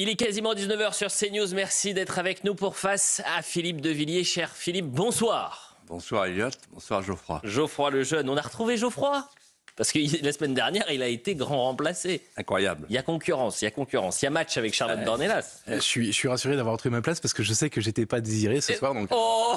Il est quasiment 19h sur CNews. Merci d'être avec nous pour Face à Philippe de Villiers. Cher Philippe, bonsoir. Bonsoir Elliot, bonsoir Geoffroy. Geoffroy le jeune, on a retrouvé Geoffroy parce que la semaine dernière, il a été grand remplacé. Incroyable. Il y a concurrence. Il y a match avec Charlotte Dornelas. Je suis rassuré d'avoir retrouvé ma place parce que je sais que j'étais pas Désiré ce soir. Donc... Oh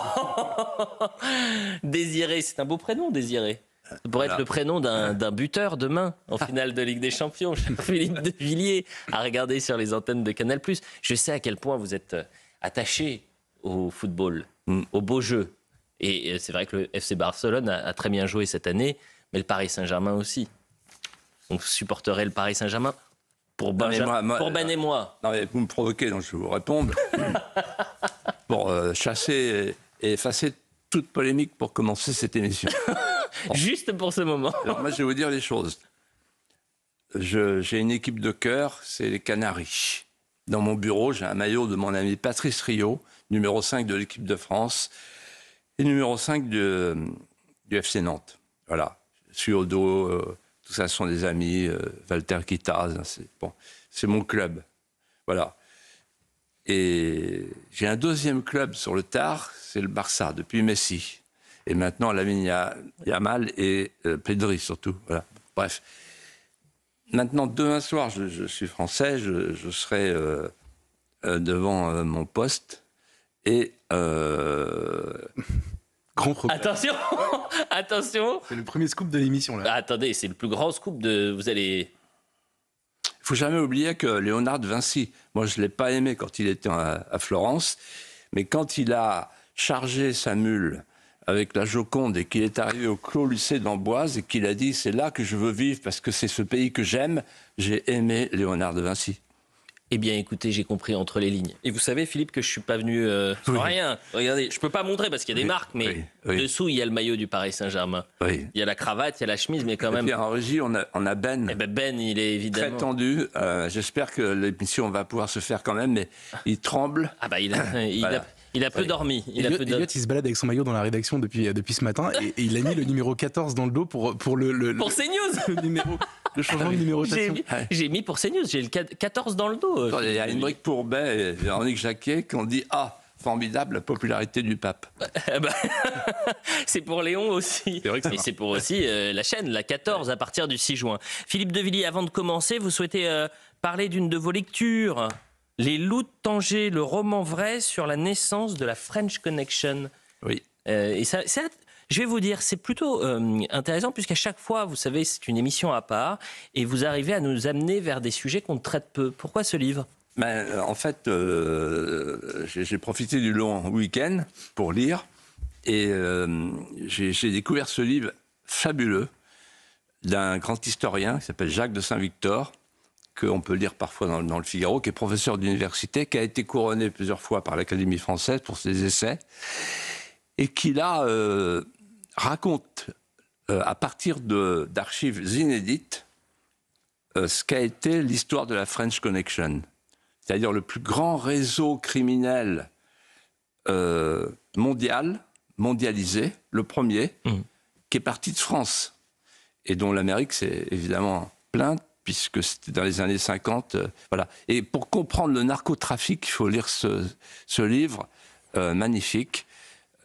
Désiré, c'est un beau prénom, Désiré. Ça pourrait être le prénom d'un buteur demain en finale de Ligue des Champions. Philippe de Villiers, à regarder sur les antennes de Canal+. Je sais à quel point vous êtes attaché au football, au beau jeu. Et c'est vrai que le FC Barcelone a très bien joué cette année, mais le Paris Saint-Germain aussi. Donc vous supporterez le Paris Saint-Germain pour Ben et moi. Non mais vous me provoquez, donc je vais vous répondre. Pour chasser et effacer toute polémique pour commencer cette émission. Juste pour ce moment. Alors moi je vais vous dire les choses. J'ai une équipe de cœur, c'est les Canaries. Dans mon bureau, j'ai un maillot de mon ami Patrice Riot, numéro 5 de l'équipe de France, et numéro 5 du FC Nantes. Voilà, je suis au dos, tout ça sont des amis, Walter Kittaz, c'est mon club. Voilà. Et j'ai un deuxième club sur le tard, c'est le Barça, depuis Messi. Et maintenant, Lamine Yamal et Pedri surtout. Voilà. Bref. Maintenant, demain soir, je suis français, je serai devant mon poste et... Attention, attention. C'est le premier scoop de l'émission là. Attendez, c'est le plus grand scoop de... Vous allez... Il ne faut jamais oublier que Léonard de Vinci, moi je ne l'ai pas aimé quand il était à Florence, mais quand il a chargé sa mule avec la Joconde et qu'il est arrivé au Clos Lucé d'Amboise et qu'il a dit « c'est là que je veux vivre parce que c'est ce pays que j'aime », j'ai aimé Léonard de Vinci. Eh bien, écoutez, j'ai compris entre les lignes. Et vous savez, Philippe, que je ne suis pas venu sans rien. Regardez, je ne peux pas montrer parce qu'il y a des marques, mais dessous, il y a le maillot du Paris Saint-Germain. Il y a la cravate, il y a la chemise, mais quand même... Et puis en régie, on a Ben. Eh ben, Ben, il est évidemment... Très tendu. J'espère que l'émission va pouvoir se faire quand même, mais il tremble. Ah bah, il a peu dormi. Elliot, il se balade avec son maillot dans la rédaction depuis ce matin et il a mis le numéro 14 dans le dos pour Pour CNews le changement de numérotation. J'ai mis pour CNews, j'ai le 14 dans le dos. Il y a Émeric Pourbet et Véronique Jacquet qui ont dit « Ah, formidable, la popularité du pape ». C'est pour Léon aussi. C'est vrai que ça et c'est pour aussi la chaîne, la 14, à partir du 6 juin. Philippe de Villiers, avant de commencer, vous souhaitez parler d'une de vos lectures, Les Loups de Tanger, le roman vrai sur la naissance de la French Connection. Oui. Et ça, je vais vous dire, c'est plutôt intéressant puisqu'à chaque fois, vous savez, c'est une émission à part et vous arrivez à nous amener vers des sujets qu'on traite peu. Pourquoi ce livre ? En fait, j'ai profité du long week-end pour lire et j'ai découvert ce livre fabuleux d'un grand historien qui s'appelle Jacques de Saint-Victor, qu'on peut lire parfois dans le Figaro, qui est professeur d'université, qui a été couronné plusieurs fois par l'Académie française pour ses essais, et qui là raconte, à partir d'archives inédites, ce qu'a été l'histoire de la French Connection, c'est-à-dire le plus grand réseau criminel mondialisé, le premier, qui est parti de France, et dont l'Amérique s'est évidemment plainte, puisque c'était dans les années 50. Voilà. Et pour comprendre le narcotrafic, il faut lire ce livre magnifique,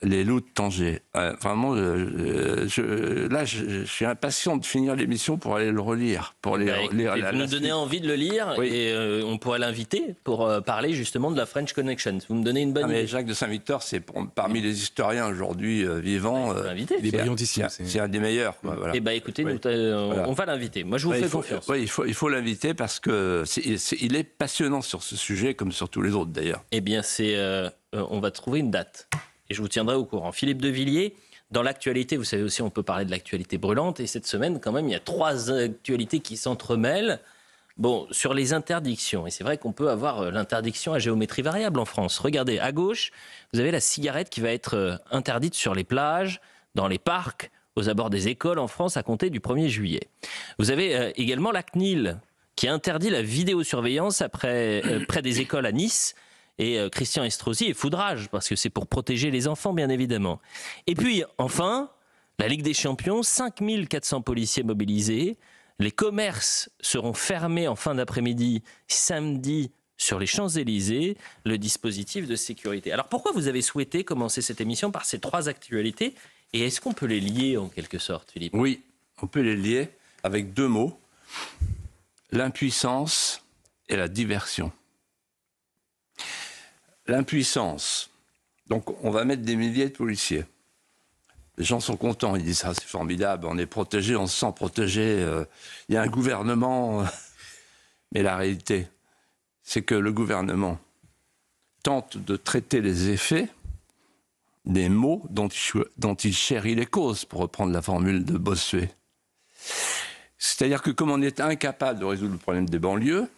Les Loups de Tanger. Vraiment, je suis impatient de finir l'émission pour aller le relire. Pour lire vous nous donnez envie de le lire et on pourrait l'inviter pour parler justement de la French Connection. Vous me donnez une bonne idée. Mais Jacques de Saint-Victor, c'est parmi les historiens aujourd'hui vivants. Il est brillantissime. C'est un des meilleurs. Voilà. Eh bien, écoutez, on va l'inviter. Moi, je vous fais confiance. Oui, il faut l'inviter parce qu'il est passionnant sur ce sujet, comme sur tous les autres d'ailleurs. Eh bien, on va trouver une date. Et je vous tiendrai au courant. Philippe de Villiers, dans l'actualité, vous savez aussi, on peut parler de l'actualité brûlante. Et cette semaine, quand même, il y a 3 actualités qui s'entremêlent. Bon, sur les interdictions. Et c'est vrai qu'on peut avoir l'interdiction à géométrie variable en France. Regardez, à gauche, vous avez la cigarette qui va être interdite sur les plages, dans les parcs, aux abords des écoles en France à compter du 1er juillet. Vous avez également la CNIL qui interdit la vidéosurveillance près des écoles à Nice. Et Christian Estrosi est foudrage, parce que c'est pour protéger les enfants, bien évidemment. Et puis, enfin, la Ligue des Champions, 5400 policiers mobilisés. Les commerces seront fermés en fin d'après-midi, samedi, sur les Champs-Élysées le dispositif de sécurité. Alors pourquoi vous avez souhaité commencer cette émission par ces 3 actualités et est-ce qu'on peut les lier en quelque sorte, Philippe? Oui, on peut les lier avec 2 mots, l'impuissance et la diversion. L'impuissance, donc on va mettre des milliers de policiers. Les gens sont contents, ils disent « Ah, c'est formidable, on est protégé, on se sent protégé, il y a un gouvernement. » Mais la réalité, c'est que le gouvernement tente de traiter les effets des maux dont il chérit les causes, pour reprendre la formule de Bossuet. C'est-à-dire que comme on est incapable de résoudre le problème des banlieues,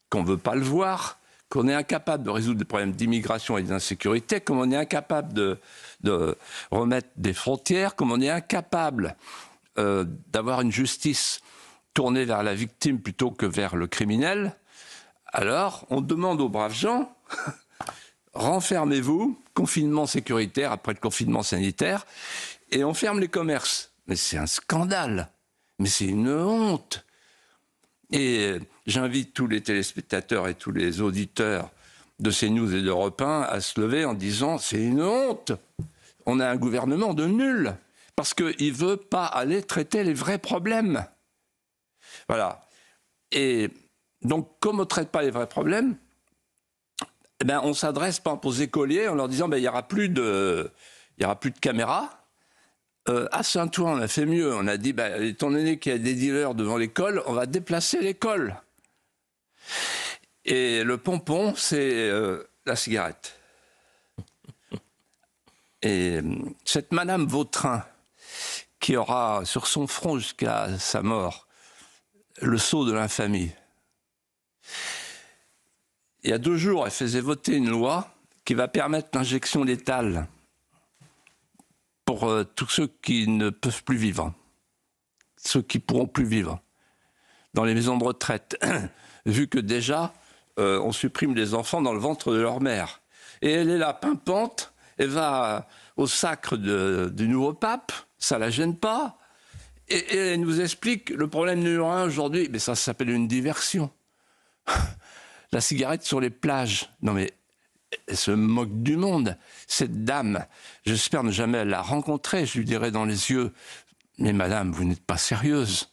qu'on ne veut pas le voir, qu'on est incapable de résoudre les problèmes d'immigration et d'insécurité, comme on est incapable de remettre des frontières, comme on est incapable d'avoir une justice tournée vers la victime plutôt que vers le criminel, alors on demande aux braves gens, renfermez-vous, confinement sécuritaire après le confinement sanitaire, et on ferme les commerces. Mais c'est un scandale, mais c'est une honte. Et j'invite tous les téléspectateurs et tous les auditeurs de CNews et d'Europe 1 à se lever en disant « c'est une honte, on a un gouvernement de nuls, parce qu'il ne veut pas aller traiter les vrais problèmes ». Voilà. Et donc, comme on ne traite pas les vrais problèmes, eh ben, on s'adresse par exemple aux écoliers en leur disant il n'y aura plus de caméras. À Saint-Ouen, on a fait mieux. On a dit, étant donné qu'il y a des dealers devant l'école, on va déplacer l'école. Et le pompon, c'est la cigarette. Et cette Madame Vautrin, qui aura sur son front jusqu'à sa mort le sceau de l'infamie, il y a 2 jours, elle faisait voter une loi qui va permettre l'injection létale pour tous ceux qui ne peuvent plus vivre, ceux qui pourront plus vivre, dans les maisons de retraite, vu que déjà, on supprime les enfants dans le ventre de leur mère. Et elle est là, pimpante, elle va au sacre du nouveau pape, ça la gêne pas, et elle nous explique le problème numéro 1 aujourd'hui, mais ça s'appelle une diversion. La cigarette sur les plages, non mais elle se moque du monde. Cette dame, j'espère ne jamais la rencontrer, je lui dirai dans les yeux, mais madame, vous n'êtes pas sérieuse,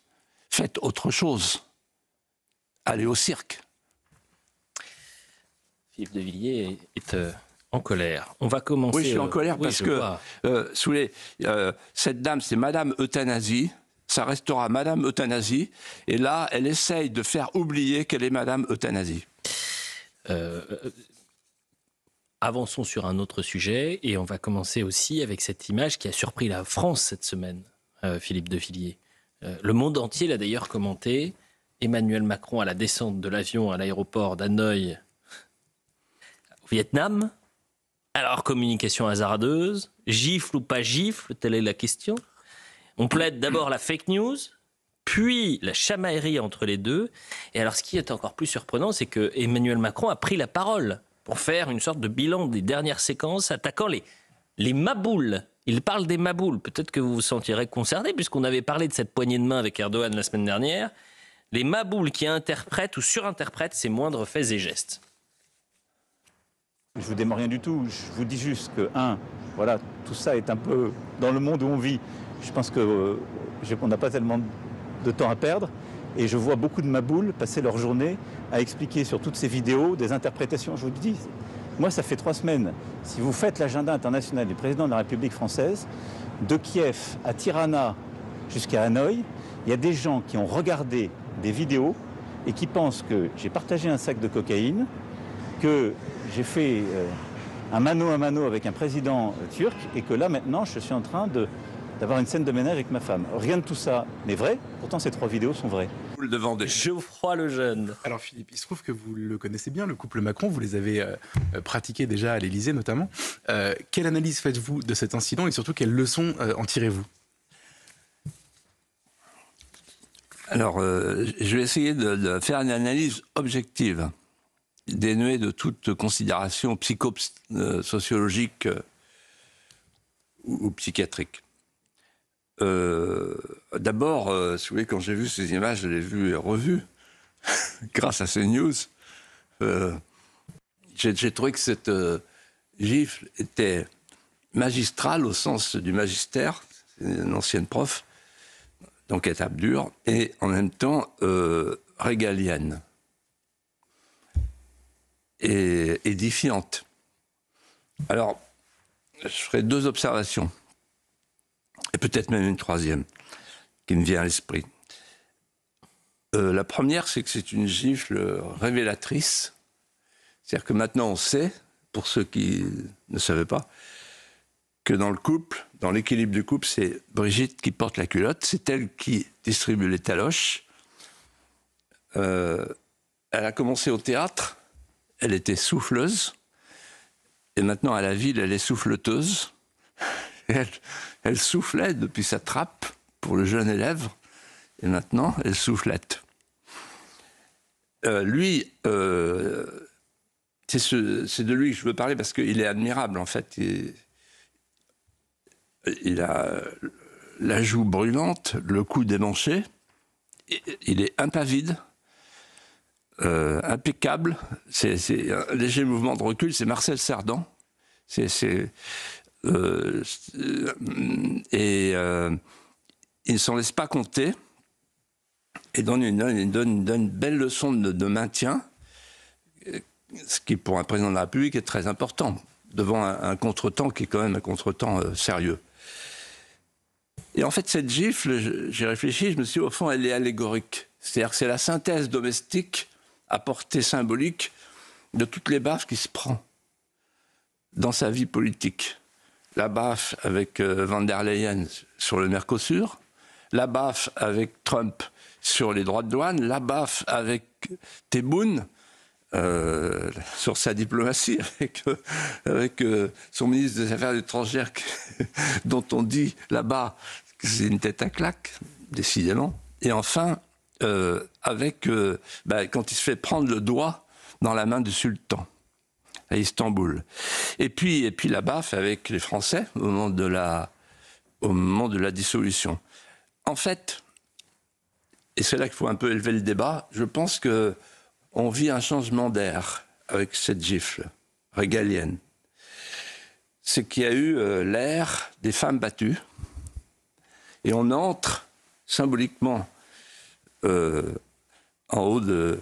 faites autre chose, allez au cirque. Philippe de Villiers est en colère. On va commencer... Oui, je suis en colère parce que cette dame, c'est Madame Euthanasie, ça restera Madame Euthanasie, et là, elle essaye de faire oublier qu'elle est Madame Euthanasie. Avançons sur un autre sujet et on va commencer aussi avec cette image qui a surpris la France cette semaine, Philippe de Villiers. Le monde entier l'a d'ailleurs commenté. Emmanuel Macron à la descente de l'avion à l'aéroport d'Hanoï au Vietnam. Alors, communication hasardeuse, gifle ou pas gifle, telle est la question. On plaide d'abord la fake news, puis la chamaillerie entre les deux. Et alors, ce qui est encore plus surprenant, c'est que Emmanuel Macron a pris la parole pour faire une sorte de bilan des dernières séquences, attaquant les maboules. Il parle des maboules. Peut-être que vous vous sentirez concerné, puisqu'on avait parlé de cette poignée de main avec Erdogan la semaine dernière. Les maboules qui interprètent ou surinterprètent ses moindres faits et gestes. Je ne vous dément rien du tout. Je vous dis juste que, voilà, tout ça est un peu dans le monde où on vit. Je pense qu'on n'a pas tellement de temps à perdre. Et je vois beaucoup de maboules passer leur journée à expliquer sur toutes ces vidéos des interprétations. Je vous le dis, moi, ça fait 3 semaines. Si vous faites l'agenda international du président de la République française, de Kiev à Tirana jusqu'à Hanoï, il y a des gens qui ont regardé des vidéos et qui pensent que j'ai partagé un sac de cocaïne, que j'ai fait un mano à mano avec un président turc et que là, maintenant, je suis en train d'avoir une scène de ménage avec ma femme. Rien de tout ça n'est vrai, pourtant ces 3 vidéos sont vraies. Geoffroy Lejeune. Alors Philippe, il se trouve que vous le connaissez bien, le couple Macron, vous les avez pratiqués déjà à l'Élysée notamment. Quelle analyse faites-vous de cet incident et surtout quelles leçons en tirez-vous ? Alors, je vais essayer de faire une analyse objective, dénuée de toute considération psychosociologique ou psychiatrique. D'abord, si vous voulez, quand j'ai vu ces images, je les ai vues et revues, grâce à CNews. j'ai trouvé que cette gifle était magistrale au sens du magistère, c'est une ancienne prof, donc étape dure, et en même temps régalienne et édifiante. Alors, je ferai 2 observations, et peut-être même une troisième, qui me vient à l'esprit. La première, c'est que c'est une gifle révélatrice. C'est-à-dire que maintenant, on sait, pour ceux qui ne savaient pas, que dans le couple, dans l'équilibre du couple, c'est Brigitte qui porte la culotte, c'est elle qui distribue les taloches. Elle a commencé au théâtre, elle était souffleuse, et maintenant à la ville, elle est souffleteuse. Elle soufflait depuis sa trappe pour le jeune élève, et maintenant, elle soufflette. Lui, c'est de lui que je veux parler parce qu'il est admirable, en fait. Il a la joue brûlante, le cou démanché, il est impavide, impeccable, c'est un léger mouvement de recul, c'est Marcel Cerdan. Il ne s'en laisse pas compter et donne une belle leçon de maintien, ce qui pour un président de la République est très important, devant un contretemps qui est quand même un contretemps sérieux. Et en fait, cette gifle, j'ai réfléchi, je me suis dit, au fond, elle est allégorique. C'est-à-dire que c'est la synthèse domestique à portée symbolique de toutes les baffes qu'il se prend dans sa vie politique. La baffe avec Van der Leyen sur le Mercosur, la baffe avec Trump sur les droits de douane, la baffe avec Tebboune sur sa diplomatie, avec son ministre des Affaires étrangères dont on dit là-bas que c'est une tête à claque, décidément. Et enfin, quand il se fait prendre le doigt dans la main du sultan à Istanbul. Et puis la baffe avec les Français au moment de la dissolution. En fait, et c'est là qu'il faut un peu élever le débat, je pense qu'on vit un changement d'air avec cette gifle régalienne. C'est qu'il y a eu l'ère des femmes battues, et on entre symboliquement en haut de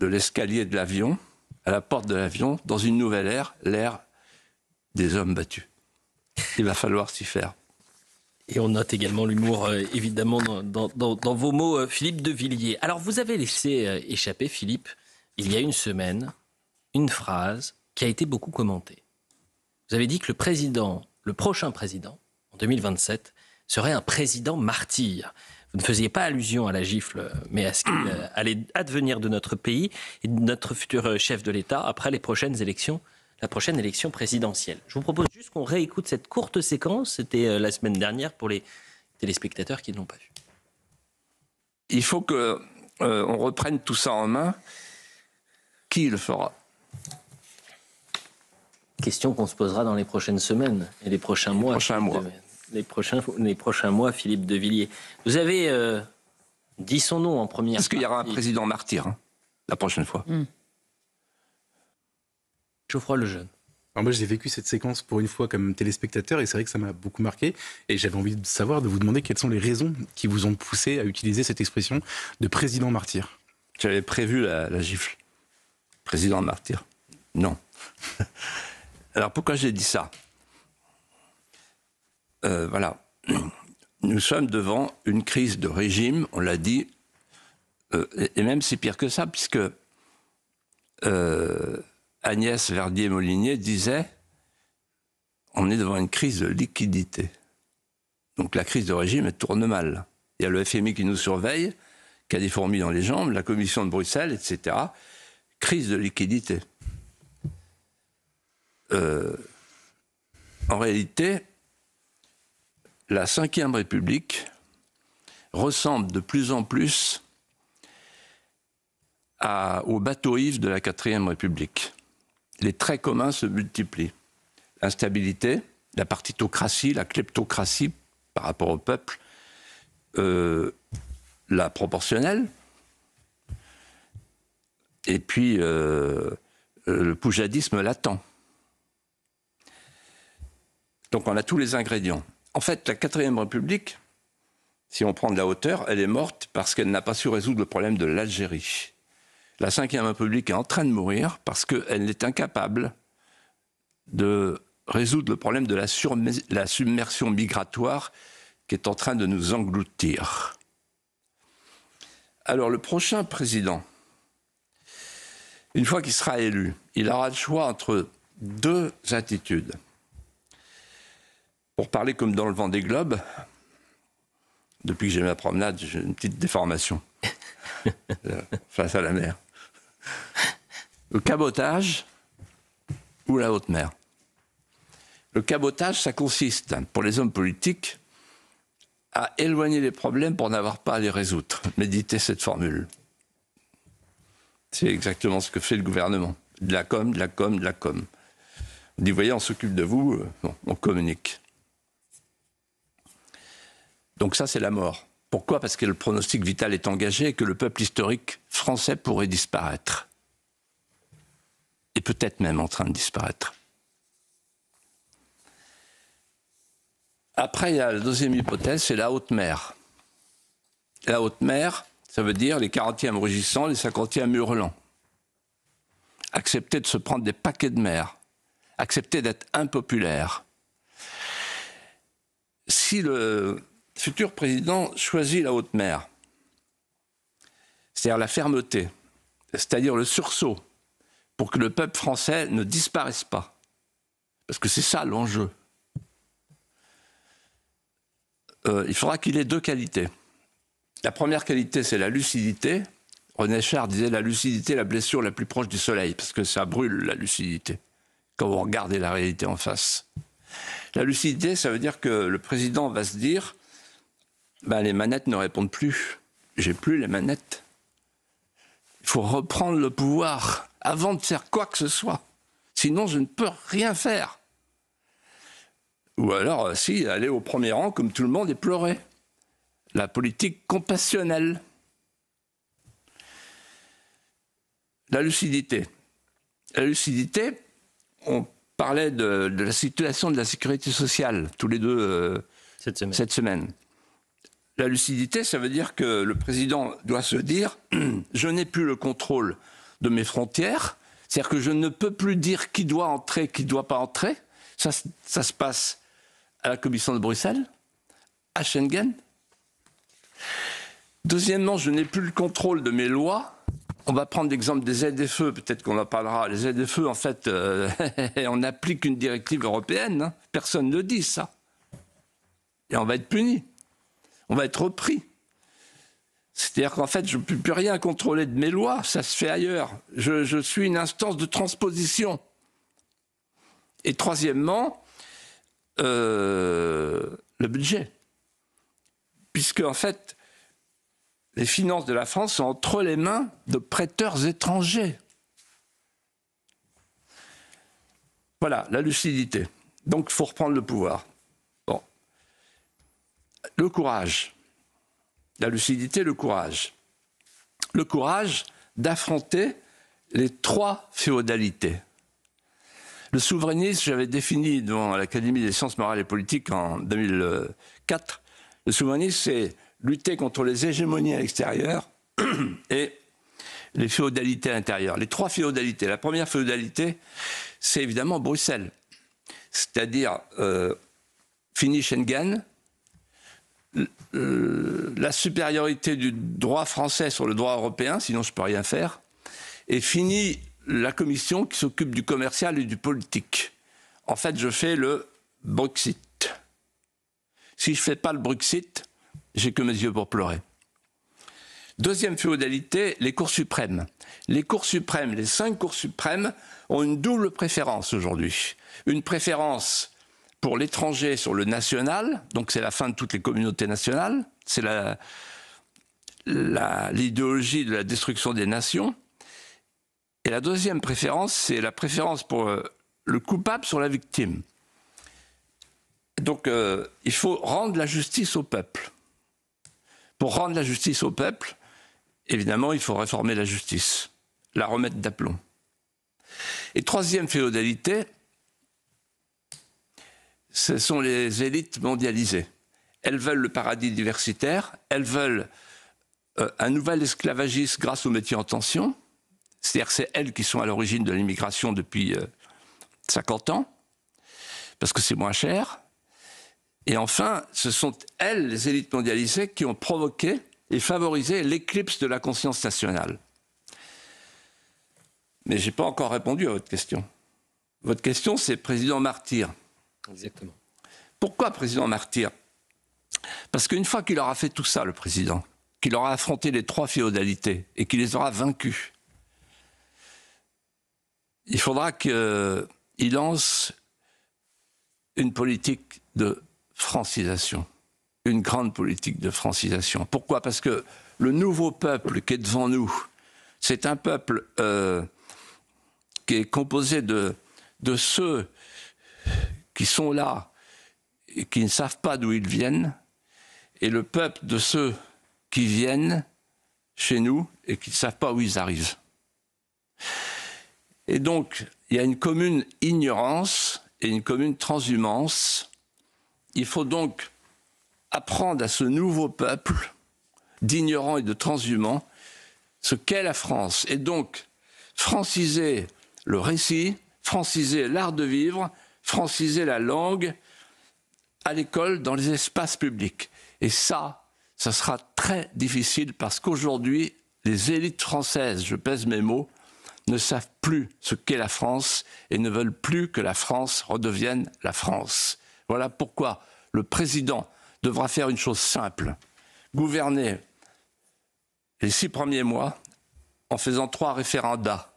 l'escalier de l'avion, à la porte de l'avion, dans une nouvelle ère, l'ère des hommes battus. Il va falloir s'y faire. Et on note également l'humour, évidemment, dans vos mots, Philippe de Villiers. Alors, vous avez laissé échapper, Philippe, il y a une semaine, une phrase qui a été beaucoup commentée. Vous avez dit que le prochain président, en 2027, serait un président martyr. Vous ne faisiez pas allusion à la gifle, mais à ce qu'il allait advenir de notre pays et de notre futur chef de l'État après la prochaine élection présidentielle. Je vous propose juste qu'on réécoute cette courte séquence. C'était la semaine dernière pour les téléspectateurs qui ne l'ont pas vue. Il faut qu'on reprenne tout ça en main. Qui le fera ? Question qu'on se posera dans les prochaines semaines et les prochains mois. Les prochains mois, Philippe de Villiers. Vous avez dit son nom en première Est-ce qu'il y aura un président martyr la prochaine fois ? Geoffroy Lejeune. Alors moi, j'ai vécu cette séquence pour une fois comme téléspectateur et c'est vrai que ça m'a beaucoup marqué. Et j'avais envie de savoir, de vous demander quelles sont les raisons qui vous ont poussé à utiliser cette expression de président martyr. J'avais prévu la gifle. Président martyr. Non. Alors pourquoi j'ai dit ça ? Voilà. Nous sommes devant une crise de régime, on l'a dit, et même c'est pire que ça, puisque Agnès Verdier-Molinier disait on est devant une crise de liquidité. Donc la crise de régime, elle tourne mal. Il y a le FMI qui nous surveille, qui a des fourmis dans les jambes, la Commission de Bruxelles, etc. Crise de liquidité. En réalité, la Ve République ressemble de plus en plus au bateau ivre de la Quatrième République. Les traits communs se multiplient. L'instabilité, la partitocratie, la kleptocratie par rapport au peuple, la proportionnelle, et puis le poujadisme latent. Donc on a tous les ingrédients. En fait, la 4e République, si on prend de la hauteur, elle est morte parce qu'elle n'a pas su résoudre le problème de l'Algérie. La 5e République est en train de mourir parce qu'elle est incapable de résoudre le problème de la submersion migratoire qui est en train de nous engloutir. Alors le prochain président, une fois qu'il sera élu, il aura le choix entre 2 attitudes. Pour parler comme dans le Vendée Globe, depuis que j'ai ma promenade, j'ai une petite déformation face à la mer. Le cabotage ou la haute mer. Le cabotage, ça consiste, pour les hommes politiques, à éloigner les problèmes pour n'avoir pas à les résoudre. Méditez cette formule. C'est exactement ce que fait le gouvernement. De la com, de la com, de la com. On dit, voyez, on s'occupe de vous, on communique. Donc ça, c'est la mort. Pourquoi ? Parce que le pronostic vital est engagé et que le peuple historique français pourrait disparaître. Et peut-être même en train de disparaître. Après, il y a la 2e hypothèse, c'est la haute mer. La haute mer, ça veut dire les 40e rugissants, les 50e hurlants. Accepter de se prendre des paquets de mer. Accepter d'être impopulaire. Si le futur président choisit la haute mer, c'est-à-dire la fermeté, c'est-à-dire le sursaut, pour que le peuple français ne disparaisse pas. Parce que c'est ça l'enjeu. Il faudra qu'il ait 2 qualités. La première qualité, c'est la lucidité. René Char disait la lucidité, la blessure la plus proche du soleil, parce que ça brûle la lucidité, quand vous regardez la réalité en face. La lucidité, ça veut dire que le président va se dire les manettes ne répondent plus, j'ai plus les manettes. Il faut reprendre le pouvoir avant de faire quoi que ce soit. Sinon, je ne peux rien faire. Ou alors, si, aller au premier rang comme tout le monde et pleurer. La politique compassionnelle. La lucidité. La lucidité, on parlait de la situation de la sécurité sociale, tous les deux cette semaine. La lucidité, ça veut dire que le président doit se dire « je n'ai plus le contrôle de mes frontières », c'est-à-dire que je ne peux plus dire qui doit entrer, qui ne doit pas entrer. Ça se passe à la Commission de Bruxelles, à Schengen. Deuxièmement, je n'ai plus le contrôle de mes lois. On va prendre l'exemple des ZFE, peut-être qu'on en parlera. Les ZFE, en fait, on applique une directive européenne. Hein. Personne ne dit ça. Et on va être puni. On va être repris. C'est-à-dire qu'en fait, je ne peux plus rien contrôler de mes lois. Ça se fait ailleurs. Je suis une instance de transposition. Et troisièmement, le budget. Puisque, en fait, les finances de la France sont entre les mains de prêteurs étrangers. Voilà, la lucidité. Donc, il faut reprendre le pouvoir. Bon. Le courage. La lucidité, le courage. Le courage d'affronter les 3 féodalités. Le souverainisme, j'avais défini devant l'Académie des sciences morales et politiques en 2004. Le souverainisme, c'est lutter contre les hégémonies à l'extérieur et les féodalités à l'intérieur. Les 3 féodalités. La première féodalité, c'est évidemment Bruxelles. C'est-à-dire, fini Schengen, la supériorité du droit français sur le droit européen, sinon je ne peux rien faire, et fini la commission qui s'occupe du commercial et du politique. En fait, je fais le Brexit. Si je ne fais pas le Brexit, j'ai que mes yeux pour pleurer. Deuxième féodalité, les cours suprêmes. Les cours suprêmes, les 5 cours suprêmes ont une double préférence aujourd'hui. Une préférence pour l'étranger sur le national, donc c'est la fin de toutes les communautés nationales, c'est l'idéologie de la destruction des nations. Et la deuxième préférence, c'est la préférence pour le coupable sur la victime. Donc, il faut rendre la justice au peuple. Pour rendre la justice au peuple, évidemment, il faut réformer la justice. la remettre d'aplomb. Et troisième féodalité, ce sont les élites mondialisées. Elles veulent le paradis diversitaire, elles veulent un nouvel esclavagisme grâce aux métiers en tension, c'est-à-dire que c'est elles qui sont à l'origine de l'immigration depuis 50 ans, parce que c'est moins cher. Et enfin, ce sont elles, les élites mondialisées, qui ont provoqué et favorisé l'éclipse de la conscience nationale. Mais je n'ai pas encore répondu à votre question. Votre question, c'est président martyr. Exactement. Pourquoi président martyr? Parce qu'une fois qu'il aura fait tout ça, le président, qu'il aura affronté les trois féodalités et qu'il les aura vaincus, il faudra qu'il lance une politique de francisation, une grande politique de francisation. Pourquoi? Parce que le nouveau peuple qui est devant nous, c'est un peuple qui est composé de ceux qui sont là et qui ne savent pas d'où ils viennent, et le peuple de ceux qui viennent chez nous et qui ne savent pas où ils arrivent. Et donc, il y a une commune ignorance et une commune transhumance. Il faut donc apprendre à ce nouveau peuple d'ignorants et de transhumants ce qu'est la France. Et donc, franciser le récit, franciser l'art de vivre, franciser la langue à l'école, dans les espaces publics. Et ça sera très difficile parce qu'aujourd'hui, les élites françaises, je pèse mes mots, ne savent plus ce qu'est la France et ne veulent plus que la France redevienne la France. Voilà pourquoi le président devra faire une chose simple, gouverner les 6 premiers mois en faisant 3 référendats.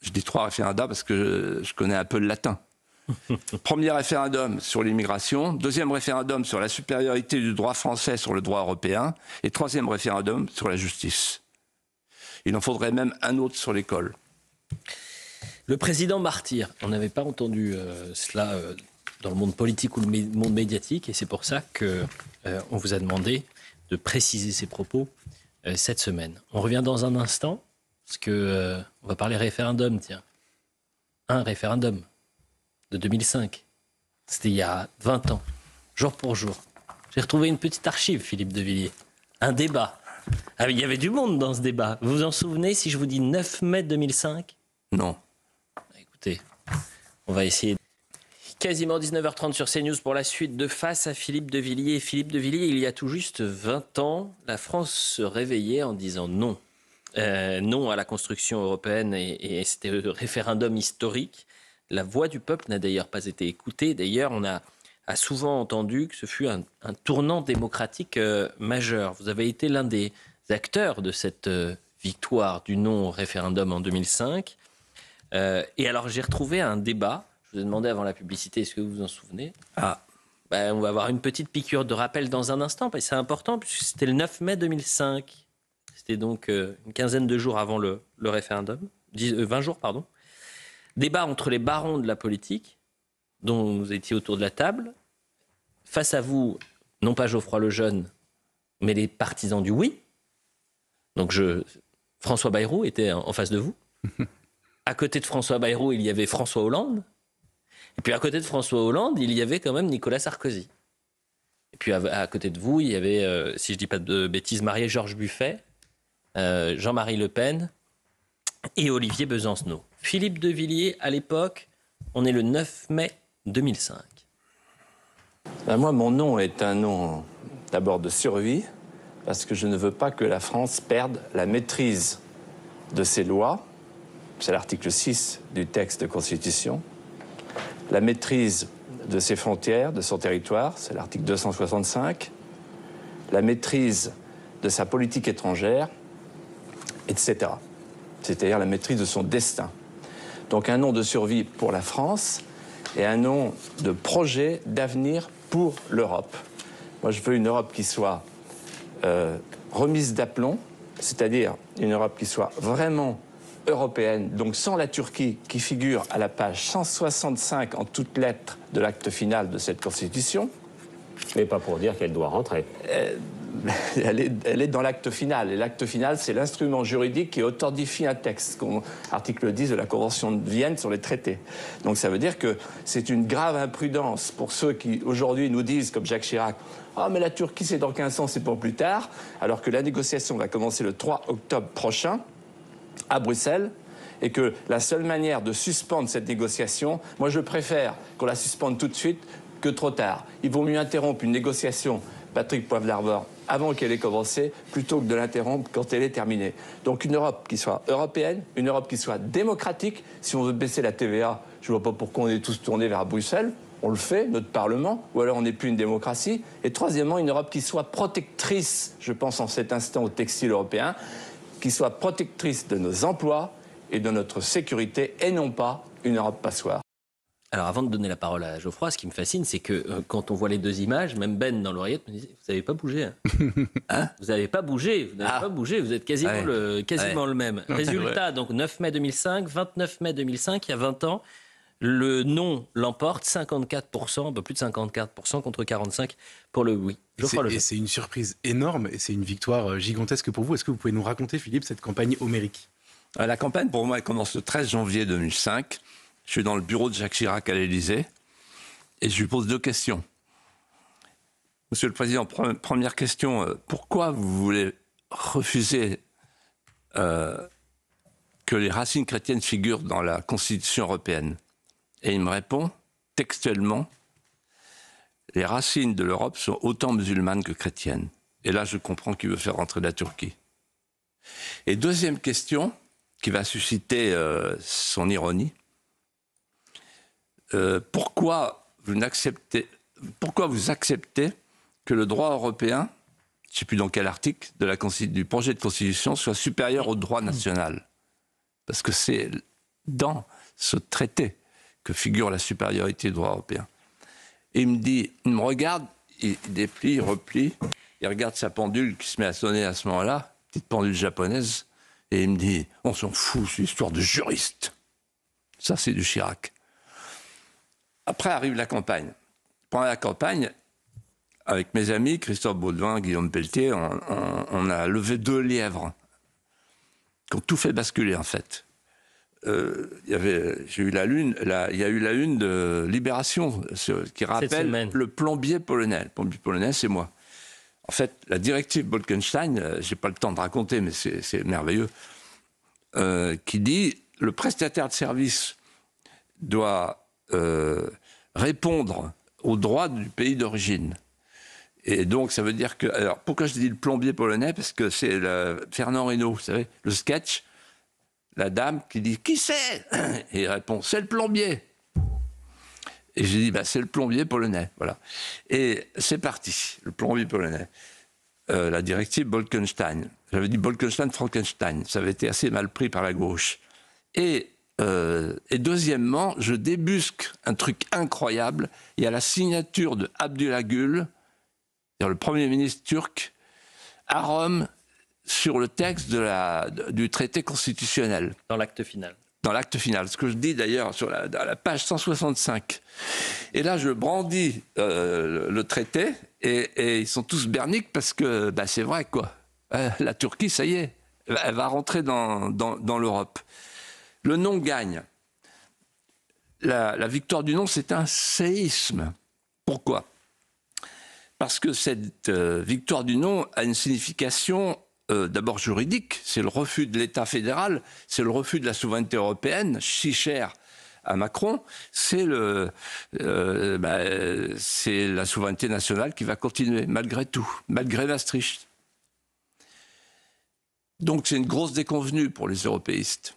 Je dis 3 référendats parce que je connais un peu le latin. Premier référendum sur l'immigration, deuxième référendum sur la supériorité du droit français sur le droit européen et troisième référendum sur la justice. Il en faudrait même un autre sur l'école. Le président martyr, on n'avait pas entendu cela dans le monde politique ou le monde médiatique, et c'est pour ça qu'on vous a demandé de préciser ces propos cette semaine. On revient dans un instant, parce qu'on va parler référendum, tiens. Un référendum de 2005. C'était il y a 20 ans, jour pour jour. J'ai retrouvé une petite archive, Philippe de Villiers. Un débat. Ah, il y avait du monde dans ce débat. Vous vous en souvenez si je vous dis 9 mai 2005 ? Non. Écoutez, on va essayer. Quasiment 19h30 sur CNews pour la suite de Face à Philippe de Villiers. Philippe de Villiers, il y a tout juste 20 ans, la France se réveillait en disant non. Non à la construction européenne et c'était un référendum historique. La voix du peuple n'a d'ailleurs pas été écoutée. D'ailleurs, on a souvent entendu que ce fut un tournant démocratique majeur. Vous avez été l'un des acteurs de cette victoire du non au référendum en 2005. Et alors, j'ai retrouvé un débat. Je vous ai demandé avant la publicité, est-ce que vous vous en souvenez ? On va avoir une petite piqûre de rappel dans un instant, parce que c'est important, puisque c'était le 9 mai 2005. C'était donc une quinzaine de jours avant le référendum. 20 jours, pardon. Débat entre les barons de la politique, dont vous étiez autour de la table. Face à vous, non pas Geoffroy Lejeune, mais les partisans du oui. Donc François Bayrou était en face de vous. À côté de François Bayrou, il y avait François Hollande. Et puis à côté de François Hollande, il y avait quand même Nicolas Sarkozy. Et puis à côté de vous, il y avait, si je ne dis pas de bêtises, Marie-Georges Buffet, Jean-Marie Le Pen et Olivier Besancenot. Philippe de Villiers, à l'époque, on est le 9 mai 2005. Moi, mon nom est un nom d'abord de survie, parce que je ne veux pas que la France perde la maîtrise de ses lois. C'est l'article 6 du texte de Constitution. La maîtrise de ses frontières, de son territoire, c'est l'article 265. La maîtrise de sa politique étrangère, etc. C'est-à-dire la maîtrise de son destin. Donc un nom de survie pour la France et un nom de projet d'avenir pour l'Europe. Moi, je veux une Europe qui soit remise d'aplomb, c'est-à-dire une Europe qui soit vraiment européenne, donc sans la Turquie qui figure à la page 165 en toutes lettres de l'acte final de cette Constitution. Mais pas pour dire qu'elle doit rentrer. elle est dans l'acte final. Et l'acte final, c'est l'instrument juridique qui authentifie un texte, comme article 10 de la Convention de Vienne sur les traités. Donc ça veut dire que c'est une grave imprudence pour ceux qui, aujourd'hui, nous disent, comme Jacques Chirac, « Ah, mais la Turquie, c'est dans 15 ans, c'est pour plus tard », alors que la négociation va commencer le 3 octobre prochain, à Bruxelles, et que la seule manière de suspendre cette négociation, moi je préfère qu'on la suspende tout de suite que trop tard. Il vaut mieux interrompre une négociation, Patrick Poivre-L'Arvor, avant qu'elle ait commencé, plutôt que de l'interrompre quand elle est terminée. Donc une Europe qui soit européenne, une Europe qui soit démocratique. Si on veut baisser la TVA, je ne vois pas pourquoi on est tous tournés vers Bruxelles. On le fait, notre Parlement, ou alors on n'est plus une démocratie. Et troisièmement, une Europe qui soit protectrice, je pense en cet instant au textile européen, qui soit protectrice de nos emplois et de notre sécurité, et non pas une Europe passoire. Alors, avant de donner la parole à Geoffroy, ce qui me fascine, c'est que quand on voit les deux images, même Ben dans l'oreillette me disait « Vous n'avez pas bougé. Hein vous n'avez pas bougé. Vous n'avez pas bougé. Vous êtes quasiment, le même. » Résultat, donc 9 mai 2005, 29 mai 2005, il y a 20 ans, le non l'emporte, 54%, un peu plus de 54% contre 45% pour le oui. Et c'est une surprise énorme et c'est une victoire gigantesque pour vous. Est-ce que vous pouvez nous raconter, Philippe, cette campagne homérique ? La campagne, pour moi, elle commence le 13 janvier 2005. Je suis dans le bureau de Jacques Chirac à l'Élysée et je lui pose 2 questions. Monsieur le Président, première question, pourquoi vous voulez refuser que les racines chrétiennes figurent dans la Constitution européenne ? Et il me répond textuellement, les racines de l'Europe sont autant musulmanes que chrétiennes. Et là, je comprends qu'il veut faire rentrer la Turquie. Et deuxième question, qui va susciter son ironie, pourquoi vous acceptez que le droit européen, je ne sais plus dans quel article du projet de constitution, soit supérieur au droit national? Parce que c'est dans ce traité que figure la supériorité du droit européen. Et il me regarde, il déplie, il replie, il regarde sa pendule qui se met à sonner à ce moment-là, petite pendule japonaise, et il me dit, on s'en fout, c'est une histoire de juriste. Ça, c'est du Chirac. Après arrive la campagne. Pendant la campagne, avec mes amis, Christophe Baudouin, Guillaume Pelletier, on a levé 2 lièvres qui ont tout fait basculer, en fait. Il y a eu la une de Libération qui rappelle le plombier polonais. Le plombier polonais, c'est moi. En fait, la directive Bolkestein, j'ai pas le temps de raconter, mais c'est merveilleux, qui dit le prestataire de service doit répondre aux droits du pays d'origine. Et donc, ça veut dire que... Alors, pourquoi je dis le plombier polonais? Parce que c'est Fernand Reynaud, vous savez, le sketch, la dame qui dit « Qui c'est ?» Et il répond « C'est le plombier !» Et j'ai dit bah, « C'est le plombier polonais. » Voilà. Et c'est parti, le plombier polonais. La directive Bolkestein. J'avais dit Bolkestein-Frankenstein. Ça avait été assez mal pris par la gauche. Et deuxièmement, je débusque un truc incroyable. Il y a la signature de Abdullah Gül, le Premier ministre turc, à Rome, sur le texte du traité constitutionnel. Dans l'acte final. Dans l'acte final. Ce que je dis d'ailleurs sur la page 165. Et là, je brandis le traité et ils sont tous berniques parce que bah, c'est vrai, quoi. La Turquie, ça y est, elle va rentrer dans l'Europe. Le non gagne. La victoire du non, c'est un séisme. Pourquoi? Parce que cette victoire du non a une signification d'abord juridique. C'est le refus de l'État fédéral, c'est le refus de la souveraineté européenne, si chère à Macron. C'est la souveraineté nationale qui va continuer, malgré tout, malgré Maastricht. Donc c'est une grosse déconvenue pour les européistes.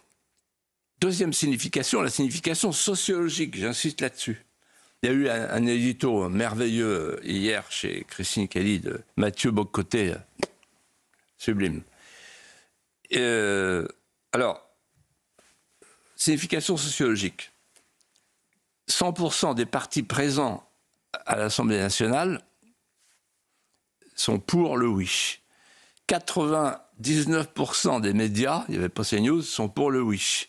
Deuxième signification, la signification sociologique, j'insiste là-dessus. Il y a eu un édito merveilleux hier chez Christine Kelly de Mathieu Bocoté, sublime. Alors, signification sociologique. 100% des partis présents à l'Assemblée nationale sont pour le oui. 99% des médias, il n'y avait pas CNews, sont pour le oui.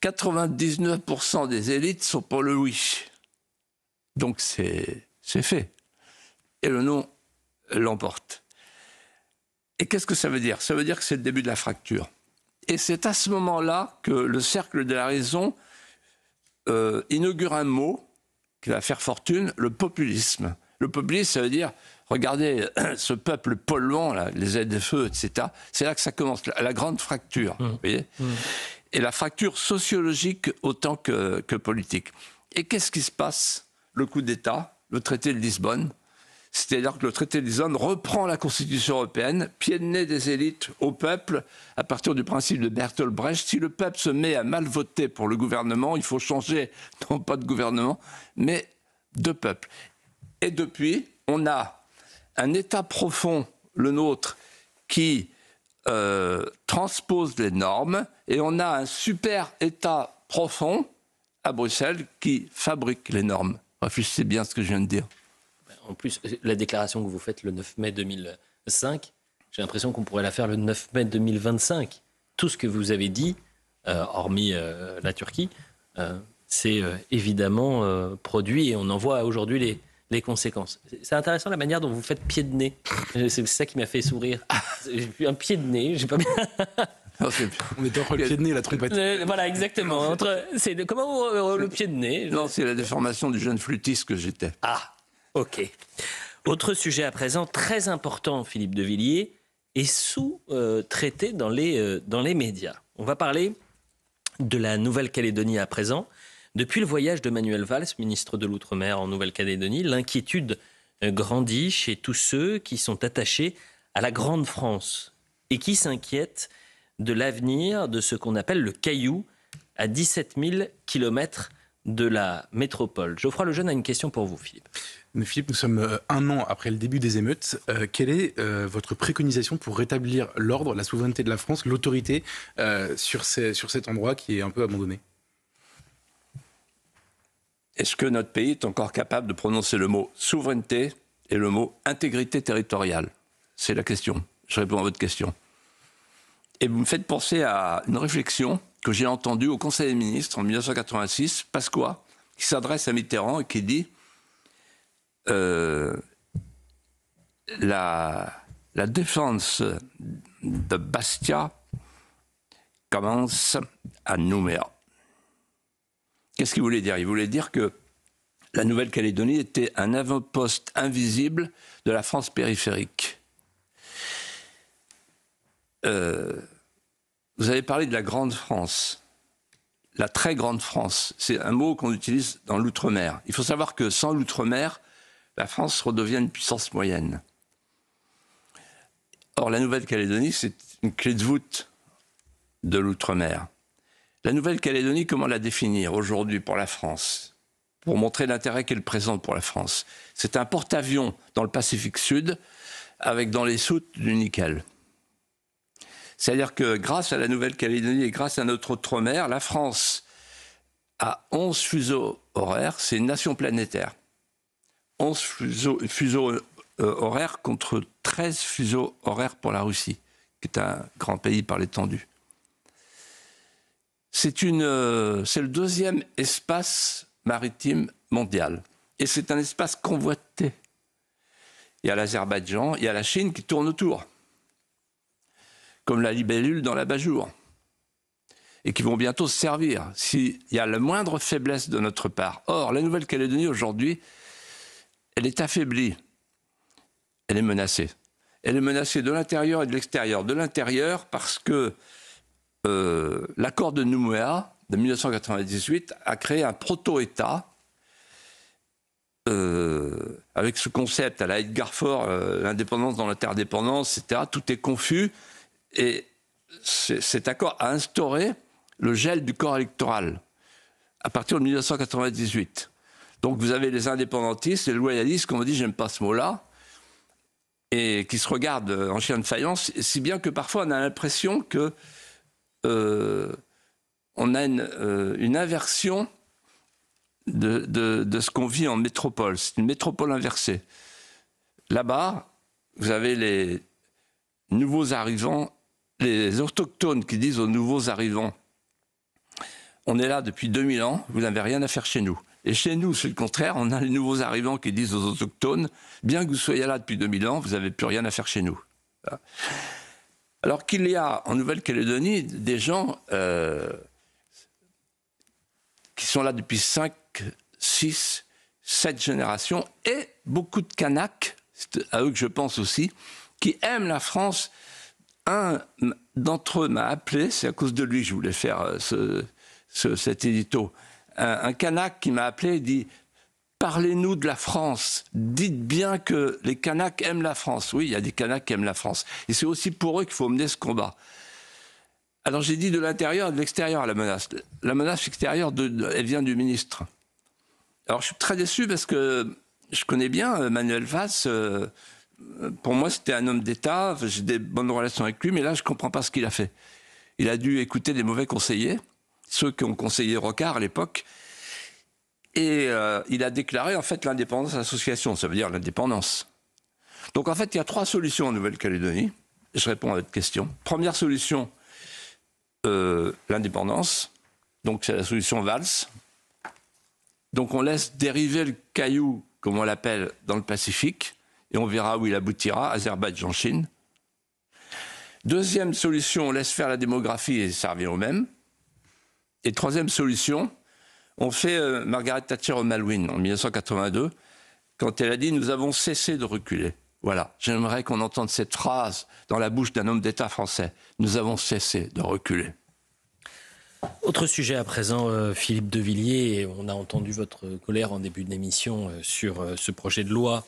99% des élites sont pour le oui. Donc c'est fait. Et le non l'emporte. Et qu'est-ce que ça veut dire? Ça veut dire que c'est le début de la fracture. Et c'est à ce moment-là que le cercle de la raison inaugure un mot qui va faire fortune, le populisme. Le populisme, ça veut dire, regardez, ce peuple polluant, là, les ZFE, etc., c'est là que ça commence, la grande fracture. Vous voyez Et la fracture sociologique autant que politique. Et qu'est-ce qui se passe? Le coup d'État, le traité de Lisbonne. C'est-à-dire que le traité de Lisbonne reprend la Constitution européenne, pied de nez des élites au peuple, à partir du principe de Bertolt Brecht. Si le peuple se met à mal voter pour le gouvernement, il faut changer, non pas de gouvernement, mais de peuple. Et depuis, on a un État profond, le nôtre, qui transpose les normes, et on a un super État profond à Bruxelles qui fabrique les normes. Réfléchissez bien à ce que je viens de dire. En plus, la déclaration que vous faites le 9 mai 2005, j'ai l'impression qu'on pourrait la faire le 9 mai 2025. Tout ce que vous avez dit, hormis la Turquie, c'est évidemment produit et on en voit aujourd'hui les conséquences. C'est intéressant la manière dont vous faites pied de nez. C'est ça qui m'a fait sourire. J'ai un pied de nez, j'ai pas bien... On était entre le pied de nez et la trompette. Voilà, exactement. Comment le pied de nez? Non, c'est la déformation du jeune flûtiste que j'étais. Ah, ok. Autre sujet à présent, très important, Philippe de Villiers, est sous-traité dans les médias. On va parler de la Nouvelle-Calédonie à présent. Depuis le voyage de Manuel Valls, ministre de l'Outre-mer en Nouvelle-Calédonie, l'inquiétude grandit chez tous ceux qui sont attachés à la Grande France et qui s'inquiètent de l'avenir de ce qu'on appelle le Caillou, à 17 000 km de la métropole. Geoffroy Lejeune a une question pour vous, Philippe. Mais Philippe, nous sommes un an après le début des émeutes. Quelle est votre préconisation pour rétablir l'ordre, la souveraineté de la France, l'autorité sur cet endroit qui est un peu abandonné? Est-ce que notre pays est encore capable de prononcer le mot souveraineté et le mot intégrité territoriale? C'est la question. Je réponds à votre question. Et vous me faites penser à une réflexion que j'ai entendue au Conseil des ministres en 1986, Pasqua, qui s'adresse à Mitterrand et qui dit la défense de Bastia commence à Nouméa. Qu'est-ce qu'il voulait dire? Il voulait dire que la Nouvelle-Calédonie était un avant-poste invisible de la France périphérique. Vous avez parlé de la grande France, la très grande France. C'est un mot qu'on utilise dans l'outre-mer. Il faut savoir que sans l'outre-mer, la France redevient une puissance moyenne. Or, la Nouvelle-Calédonie, c'est une clé de voûte de l'outre-mer. La Nouvelle-Calédonie, comment la définir aujourd'hui pour la France? Pour montrer l'intérêt qu'elle présente pour la France. C'est un porte-avions dans le Pacifique Sud, avec dans les soutes du nickel. C'est-à-dire que grâce à la Nouvelle-Calédonie et grâce à notre outre-mer, la France a 11 fuseaux horaires, c'est une nation planétaire. 11 fuseaux horaires contre 13 fuseaux horaires pour la Russie, qui est un grand pays par l'étendue. C'est le deuxième espace maritime mondial. Et c'est un espace convoité. Il y a l'Azerbaïdjan, il y a la Chine qui tourne autour, comme la libellule dans l'abat-jour, et qui vont bientôt se servir s'il y a la moindre faiblesse de notre part. Or, la Nouvelle-Calédonie, aujourd'hui, elle est affaiblie. Elle est menacée. Elle est menacée de l'intérieur et de l'extérieur. De l'intérieur, parce que l'accord de Nouméa, de 1998, a créé un proto-État avec ce concept à la Edgar Faure, l'indépendance dans l'interdépendance, etc. Tout est confus. Et cet accord a instauré le gel du corps électoral à partir de 1998. Donc vous avez les indépendantistes et les loyalistes, comme on dit, j'aime pas ce mot-là, et qui se regardent en chien de faïence, si bien que parfois on a l'impression que on a une inversion de ce qu'on vit en métropole. C'est une métropole inversée. Là-bas, vous avez les nouveaux arrivants, les autochtones qui disent aux nouveaux arrivants « On est là depuis 2000 ans, vous n'avez rien à faire chez nous ». Et chez nous, c'est le contraire, on a les nouveaux arrivants qui disent aux autochtones « Bien que vous soyez là depuis 2000 ans, vous n'avez plus rien à faire chez nous ». Alors qu'il y a en Nouvelle-Calédonie des gens qui sont là depuis 5, 6, 7 générations, et beaucoup de Kanaks, c'est à eux que je pense aussi, qui aiment la France. Un d'entre eux m'a appelé, c'est à cause de lui que je voulais faire cet édito. Un Kanak qui m'a appelé et dit « Parlez-nous de la France, dites bien que les Kanaks aiment la France. » Oui, il y a des Kanaks qui aiment la France. Et c'est aussi pour eux qu'il faut mener ce combat. Alors j'ai dit de l'intérieur et de l'extérieur la menace. La menace extérieure, elle vient du ministre. Alors je suis très déçu parce que je connais bien Manuel Valls. Pour moi, c'était un homme d'État. J'ai des bonnes relations avec lui, mais là, je ne comprends pas ce qu'il a fait. Il a dû écouter des mauvais conseillers, ceux qui ont conseillé Rocard à l'époque. Et il a déclaré, en fait, l'indépendance de l'association. Ça veut dire l'indépendance. Donc, en fait, il y a 3 solutions en Nouvelle-Calédonie. Je réponds à votre question. Première solution, l'indépendance. Donc, c'est la solution Valls. Donc, on laisse dériver le caillou, comme on l'appelle, dans le Pacifique. Et on verra où il aboutira, Azerbaïdjan-Chine. Deuxième solution, on laisse faire la démographie et ça revient au même. Et troisième solution, on fait Margaret Thatcher au Malouine en 1982, quand elle a dit « Nous avons cessé de reculer ». Voilà, j'aimerais qu'on entende cette phrase dans la bouche d'un homme d'État français. « Nous avons cessé de reculer ». Autre sujet à présent, Philippe de Villiers. On a entendu votre colère en début d'émission sur ce projet de loi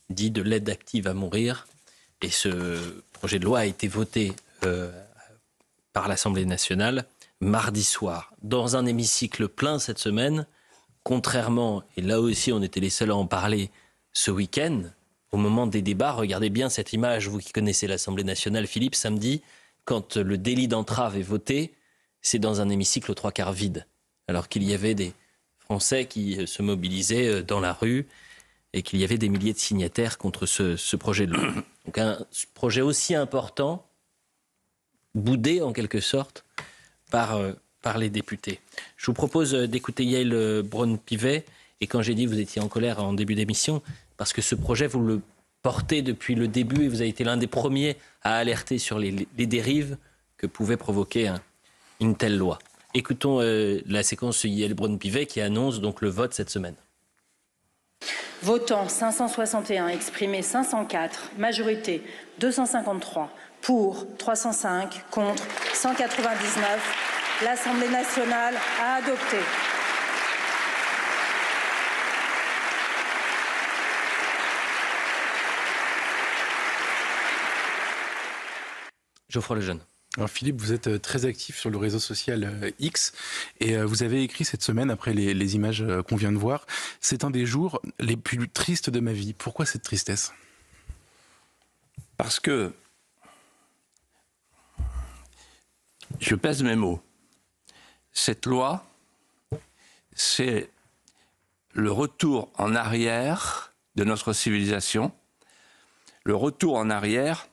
dit de l'aide active à mourir. Et ce projet de loi a été voté par l'Assemblée nationale mardi soir, dans un hémicycle plein cette semaine, contrairement, et là aussi on était les seuls à en parler ce week-end, au moment des débats. Regardez bien cette image, vous qui connaissez l'Assemblée nationale, Philippe, samedi, quand le délit d'entrave est voté, c'est dans un hémicycle aux 3/4 vide, alors qu'il y avait des Français qui se mobilisaient dans la rue et qu'il y avait des milliers de signataires contre ce projet de loi. Donc un projet aussi important, boudé en quelque sorte par les députés. Je vous propose d'écouter Yael Braun-Pivet, et quand j'ai dit que vous étiez en colère en début d'émission, parce que ce projet, vous le portez depuis le début et vous avez été l'un des premiers à alerter sur les dérives que pouvait provoquer une telle loi. Écoutons la séquence de Yael Braun-Pivet qui annonce donc le vote cette semaine. Votant 561, exprimé 504, majorité 253, pour 305, contre 199. L'Assemblée nationale a adopté. Geoffroy Lejeune. Alors Philippe, vous êtes très actif sur le réseau social X et vous avez écrit cette semaine, après les images qu'on vient de voir, « C'est un des jours les plus tristes de ma vie ». Pourquoi cette tristesse ? Parce que, je pèse mes mots, cette loi, c'est le retour en arrière de notre civilisation, le retour en arrière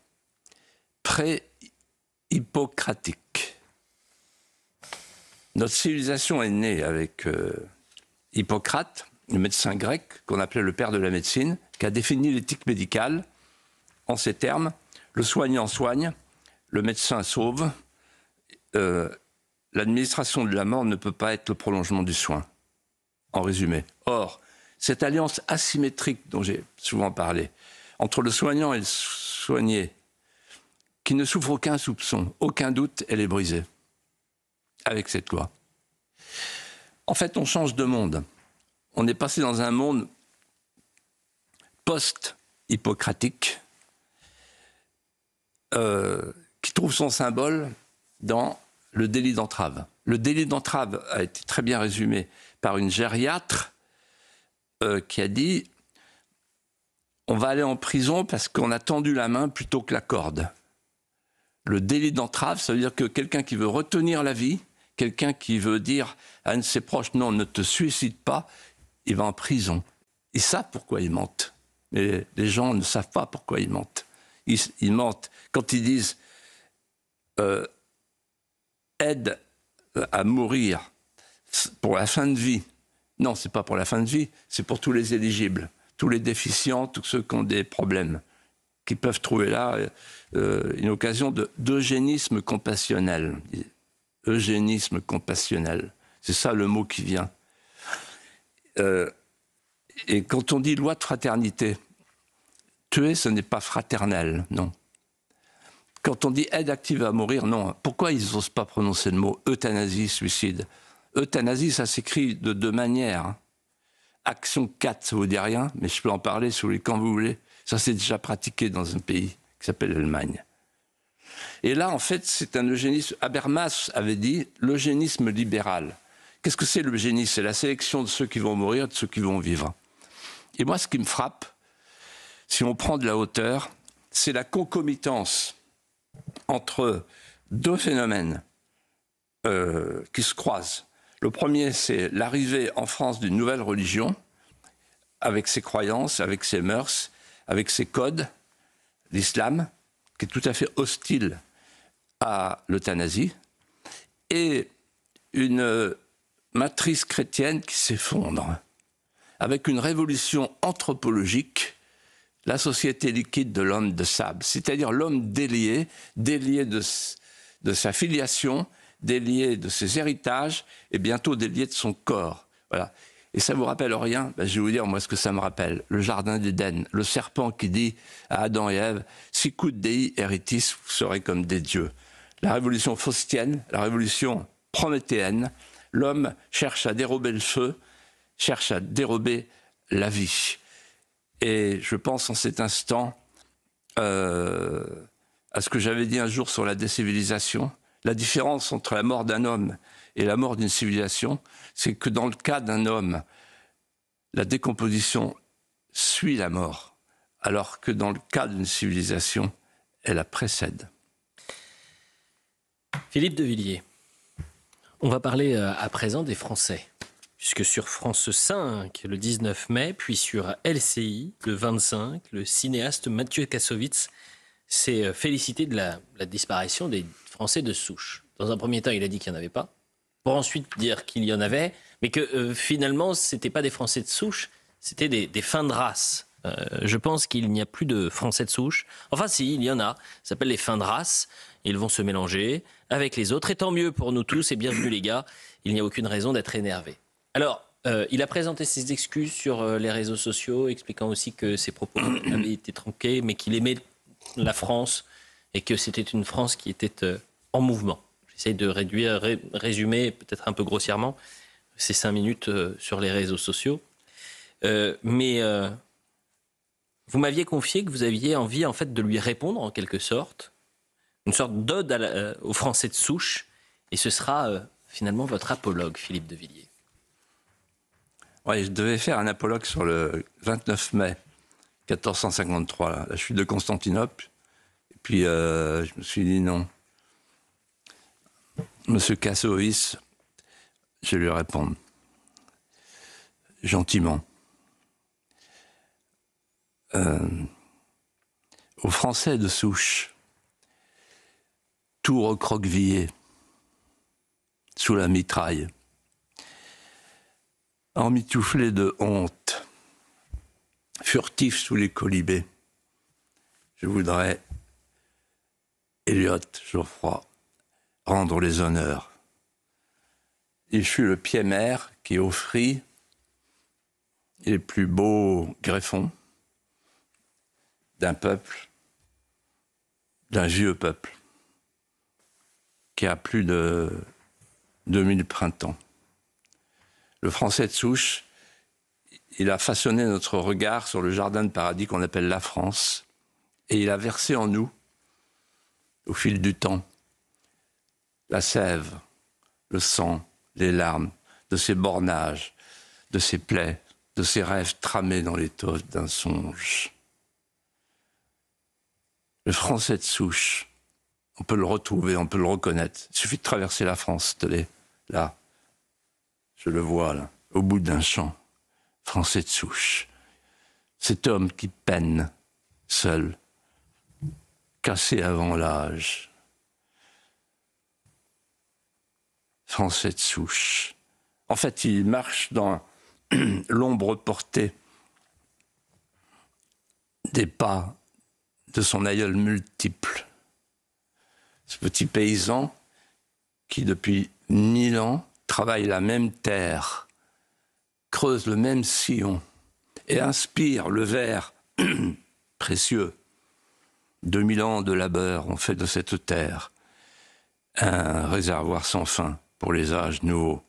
pré-hippocratique. Notre civilisation est née avec Hippocrate, le médecin grec qu'on appelait le père de la médecine, qui a défini l'éthique médicale en ces termes: le soignant soigne, le médecin sauve, l'administration de la mort ne peut pas être le prolongement du soin. En résumé. Or, cette alliance asymétrique dont j'ai souvent parlé, entre le soignant et le soigné, qui ne souffre aucun soupçon, aucun doute, elle est brisée avec cette loi. En fait, on change de monde. On est passé dans un monde post-hippocratique qui trouve son symbole dans le délit d'entrave. Le délit d'entrave a été très bien résumé par une gériatre qui a dit « On va aller en prison parce qu'on a tendu la main plutôt que la corde ». Le délit d'entrave, ça veut dire que quelqu'un qui veut retenir la vie, quelqu'un qui veut dire à un de ses proches « Non, ne te suicide pas », il va en prison. Ils savent pourquoi ils mentent. Mais les gens ne savent pas pourquoi ils mentent. Ils mentent quand ils disent aide à mourir pour la fin de vie. Non, c'est pas pour la fin de vie, c'est pour tous les éligibles, tous les déficients, tous ceux qui ont des problèmes. qui peuvent trouver là une occasion d'eugénisme compassionnel. Eugénisme compassionnel. C'est ça le mot qui vient. Et quand on dit loi de fraternité, tuer, ce n'est pas fraternel, non. Quand on dit aide active à mourir, non. Pourquoi ils n'osent pas prononcer le mot euthanasie, suicide? Euthanasie, ça s'écrit de deux manières. Action 4, ça vous dit rien, mais je peux en parler si vous voulez, quand vous voulez. Ça, c'est déjà pratiqué dans un pays qui s'appelle l'Allemagne. Et là, en fait, c'est un eugénisme. Habermas avait dit l'eugénisme libéral. Qu'est-ce que c'est l'eugénisme? C'est la sélection de ceux qui vont mourir et de ceux qui vont vivre. Et moi, ce qui me frappe, si on prend de la hauteur, c'est la concomitance entre deux phénomènes qui se croisent. Le premier, c'est l'arrivée en France d'une nouvelle religion, avec ses croyances, avec ses mœurs, avec ses codes, l'islam, qui est tout à fait hostile à l'euthanasie, et une matrice chrétienne qui s'effondre, avec une révolution anthropologique, la société liquide de l'homme de sable, c'est-à-dire l'homme délié de sa filiation, délié de ses héritages, et bientôt délié de son corps. Voilà. Et ça vous rappelle rien? Ben, je vais vous dire, moi, ce que ça me rappelle. Le jardin d'Éden, le serpent qui dit à Adam et Ève, « Sicut Dei eritis, vous serez comme des dieux ». La révolution faustienne, la révolution prométhéenne, l'homme cherche à dérober le feu, cherche à dérober la vie. Et je pense en cet instant à ce que j'avais dit un jour sur la décivilisation. La différence entre la mort d'un homme et la mort d'une civilisation, c'est que dans le cas d'un homme, la décomposition suit la mort, alors que dans le cas d'une civilisation, elle la précède. Philippe de Villiers, on va parler à présent des Français, puisque sur France 5, le 19 mai, puis sur LCI, le 25, le cinéaste Mathieu Kassovitz s'est félicité de la disparition des Français de souche. Dans un premier temps, il a dit qu'il n'y en avait pas, pour ensuite dire qu'il y en avait, mais que finalement, ce n'étaient pas des Français de souche, c'était des fins de race. Je pense qu'il n'y a plus de Français de souche. Enfin si, il y en a. Ça s'appelle les fins de race. Ils vont se mélanger avec les autres. Et tant mieux pour nous tous. Et bienvenue les gars. Il n'y a aucune raison d'être énervé. Alors, il a présenté ses excuses sur les réseaux sociaux, expliquant aussi que ses propos avaient été tronqués, mais qu'il aimait la France et que c'était une France qui était en mouvement. J'essaie de résumer peut-être un peu grossièrement ces 5 minutes sur les réseaux sociaux. Mais vous m'aviez confié que vous aviez envie en fait de lui répondre en quelque sorte, une sorte d'ode aux Français de souche, et ce sera finalement votre apologue, Philippe de Villiers. Oui, je devais faire un apologue sur le 29 mai 1453, la chute de Constantinople, et puis je me suis dit non. Monsieur Kassovitz, je vais lui répondre gentiment. Aux Français de souche, tout recroquevillé sous la mitraille, emmitouflé de honte, furtif sous les colibés, je voudrais, Eliot, Geoffroy, rendre les honneurs. Il fut le pied-mer qui offrit les plus beaux greffons d'un peuple, d'un vieux peuple, qui a plus de 2000 printemps. Le Français de souche, il a façonné notre regard sur le jardin de paradis qu'on appelle la France, et il a versé en nous, au fil du temps, la sève, le sang, les larmes de ces bornages, de ces plaies, de ces rêves tramés dans l'étoffe d'un songe. Le Français de souche, on peut le retrouver, on peut le reconnaître. Il suffit de traverser la France, là. Je le vois, là, au bout d'un champ. Français de souche. Cet homme qui peine, seul, cassé avant l'âge. Français de souche. En fait, il marche dans l'ombre portée des pas de son aïeul multiple. Ce petit paysan qui, depuis 1000 ans, travaille la même terre, creuse le même sillon et inspire le verre précieux. 2000 ans de labeur ont fait de cette terre un réservoir sans fin pour les âges nouveaux.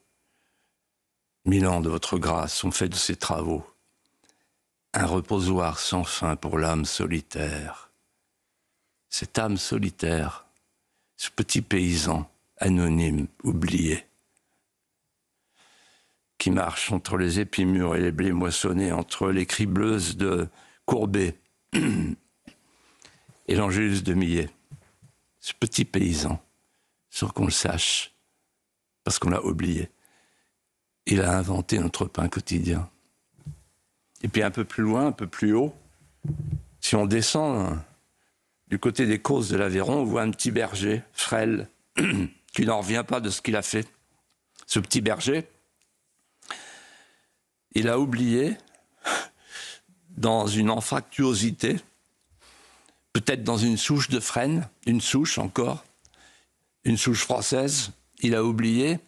1000 ans de votre grâce ont fait de ces travaux un reposoir sans fin pour l'âme solitaire. Cette âme solitaire, ce petit paysan anonyme, oublié, qui marche entre les épis mûrs et les blés moissonnés, entre les cribleuses de Courbet et l'Angélus de Millet. Ce petit paysan, sans qu'on le sache, parce qu'on l'a oublié, il a inventé notre pain quotidien. Et puis un peu plus loin, un peu plus haut, si on descend du côté des Causses de l'Aveyron, on voit un petit berger, frêle, qui n'en revient pas de ce qu'il a fait. Ce petit berger, il a oublié, dans une anfractuosité, peut-être dans une souche de frêne, une souche encore, une souche française, il a oublié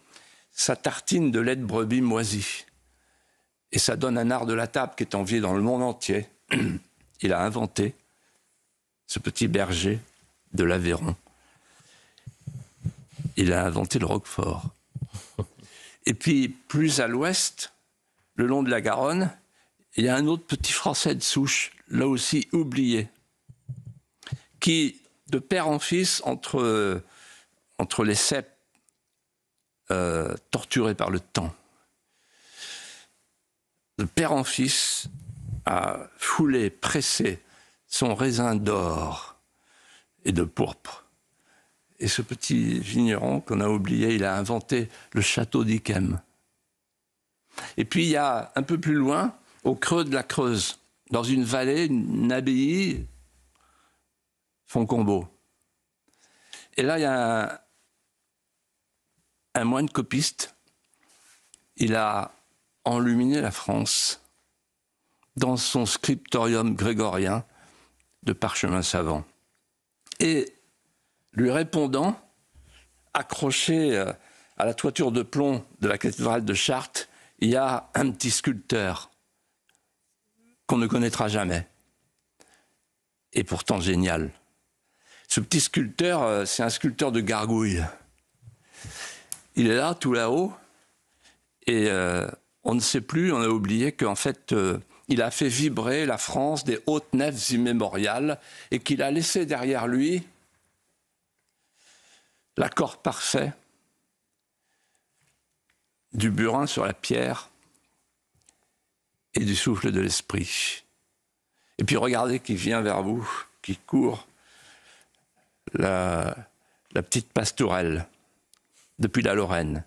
sa tartine de lait de brebis moisi. Et ça donne un art de la table qui est envié dans le monde entier. Il a inventé ce petit berger de l'Aveyron. Il a inventé le Roquefort. Et puis, plus à l'ouest, le long de la Garonne, il y a un autre petit Français de souche, là aussi oublié, qui, de père en fils, entre les ceps torturés par le temps, de père en fils, a foulé, pressé son raisin d'or et de pourpre. Et ce petit vigneron qu'on a oublié, il a inventé le château d'Yquem. Et puis il y a un peu plus loin, au creux de la Creuse, dans une vallée, une abbaye, Fontcombault. Et là, il y a un moine copiste. Il a enluminé la France dans son scriptorium grégorien de parchemin savant. Et lui répondant, accroché à la toiture de plomb de la cathédrale de Chartres, il y a un petit sculpteur qu'on ne connaîtra jamais, et pourtant génial. Ce petit sculpteur, c'est un sculpteur de gargouilles. Il est là, tout là-haut, et on ne sait plus, on a oublié qu'en fait, il a fait vibrer la France des hautes nefs immémoriales et qu'il a laissé derrière lui l'accord parfait du burin sur la pierre et du souffle de l'esprit. Et puis regardez qui vient vers vous, qui court, la petite pastourelle, depuis la Lorraine.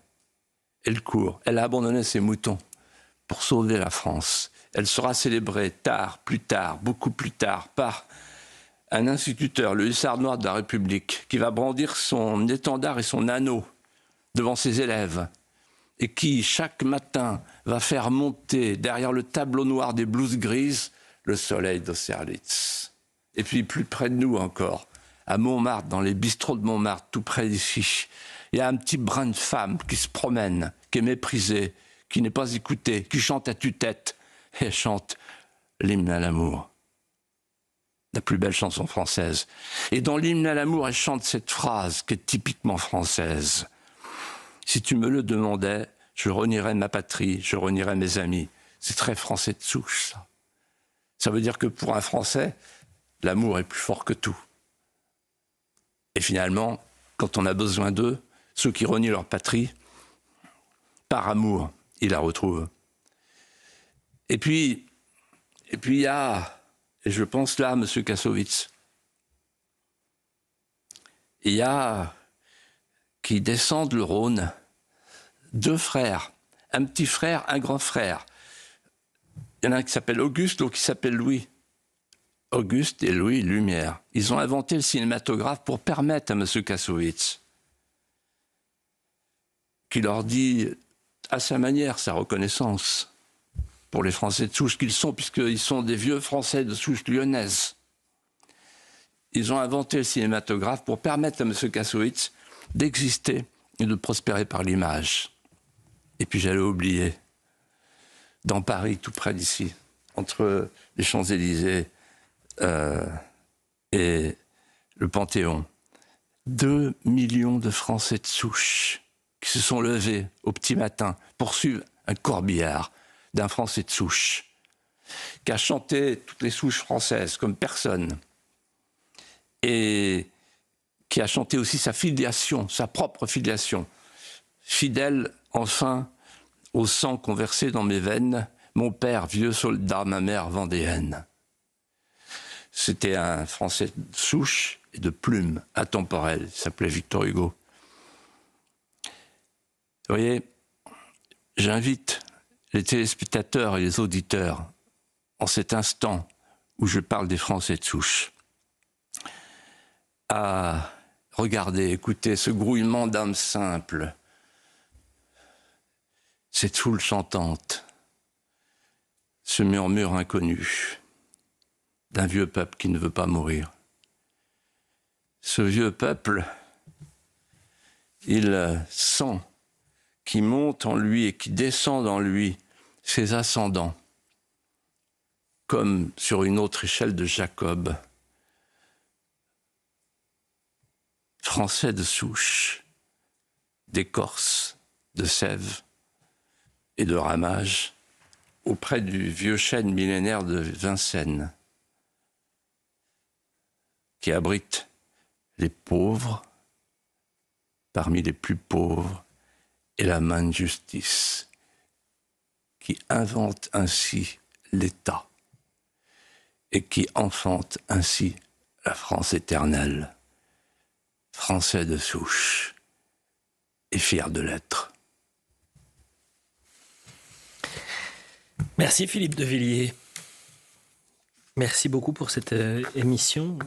Elle court, elle a abandonné ses moutons pour sauver la France. Elle sera célébrée tard, plus tard, beaucoup plus tard, par un instituteur, le hussard noir de la République, qui va brandir son étendard et son anneau devant ses élèves, et qui, chaque matin, va faire monter derrière le tableau noir des blouses grises le soleil d'Austerlitz. Et puis plus près de nous encore, à Montmartre, dans les bistrots de Montmartre, tout près d'ici, il y a un petit brin de femme qui se promène, qui est méprisée, qui n'est pas écoutée, qui chante à tue-tête, et elle chante l'hymne à l'amour. La plus belle chanson française. Et dans l'hymne à l'amour, elle chante cette phrase qui est typiquement française. Si tu me le demandais, je renierais ma patrie, je renierais mes amis. C'est très français de souche, ça. Ça veut dire que pour un Français, l'amour est plus fort que tout. Et finalement, quand on a besoin d'eux, ceux qui renient leur patrie, par amour, ils la retrouvent. Et puis il y a, et je pense là à M. Kassovitz, il y a, qui descendent le Rhône, 2 frères, un petit frère, un grand frère. Il y en a un qui s'appelle Auguste, l'autre qui s'appelle Louis. Auguste et Louis Lumière. Ils ont inventé le cinématographe pour permettre à M. Kassovitz, qui leur dit à sa manière sa reconnaissance pour les Français de souche qu'ils sont, puisqu'ils sont des vieux Français de souche lyonnaise. ils ont inventé le cinématographe pour permettre à M. Kassovitz d'exister et de prospérer par l'image. Et puis j'allais oublier, dans Paris, tout près d'ici, entre les Champs-Élysées et le Panthéon, 2 millions de Français de souche qui se sont levés au petit matin pour suivre un corbillard d'un Français de souche qui a chanté toutes les souches françaises comme personne et qui a chanté aussi sa filiation, sa propre filiation. Fidèle, enfin, au sang qu'on versait dans mes veines, mon père, vieux soldat, ma mère, vendéenne. C'était un Français de souche et de plume, intemporel. Il s'appelait Victor Hugo. Vous voyez, j'invite les téléspectateurs et les auditeurs, en cet instant où je parle des Français de souche, à regarder, écouter ce grouillement d'âmes simples, cette foule chantante, ce murmure inconnu d'un vieux peuple qui ne veut pas mourir. Ce vieux peuple, il sent qui monte en lui et qui descend dans lui ses ascendants, comme sur une autre échelle de Jacob. Français de souche, d'écorce, de sève et de ramage, auprès du vieux chêne millénaire de Vincennes, qui abrite les pauvres parmi les plus pauvres et la main de justice, qui invente ainsi l'État et qui enfante ainsi la France éternelle. Français de souche et fier de l'être. Merci Philippe de Villiers. Merci beaucoup pour cette émission.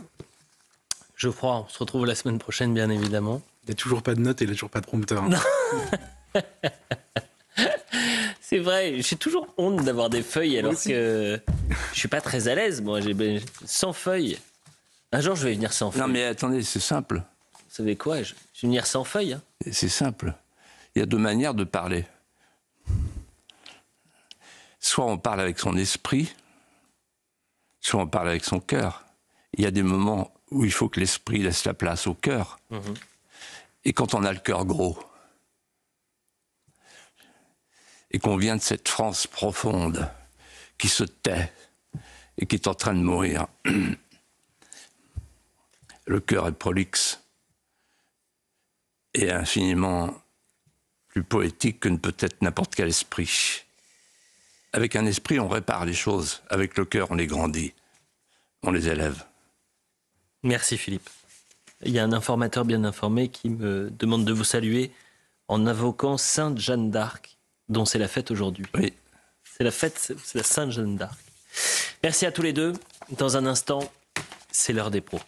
Geoffroy, on se retrouve la semaine prochaine, bien évidemment. Il n'y a toujours pas de notes et il n'y a toujours pas de prompteur. Non. C'est vrai, j'ai toujours honte d'avoir des feuilles alors que je suis pas très à l'aise. Moi, j'ai 100 feuilles. Un jour, je vais venir sans feuilles. Non mais attendez, c'est simple. Vous savez quoi, je vais venir sans feuilles. Hein. C'est simple. Il y a deux manières de parler. Soit on parle avec son esprit, soit on parle avec son cœur. Il y a des moments où il faut que l'esprit laisse la place au cœur. Et quand on a le cœur gros, et qu'on vient de cette France profonde, qui se tait, et qui est en train de mourir, le cœur est prolixe, et infiniment plus poétique que ne peut être n'importe quel esprit. Avec un esprit, on répare les choses. Avec le cœur, on les grandit. On les élève. Merci Philippe. Il y a un informateur bien informé qui me demande de vous saluer en invoquant Sainte Jeanne d'Arc, dont c'est la fête aujourd'hui. Oui. C'est la fête, c'est la Sainte Jeanne d'Arc. Merci à tous les deux. Dans un instant, c'est l'heure des pros.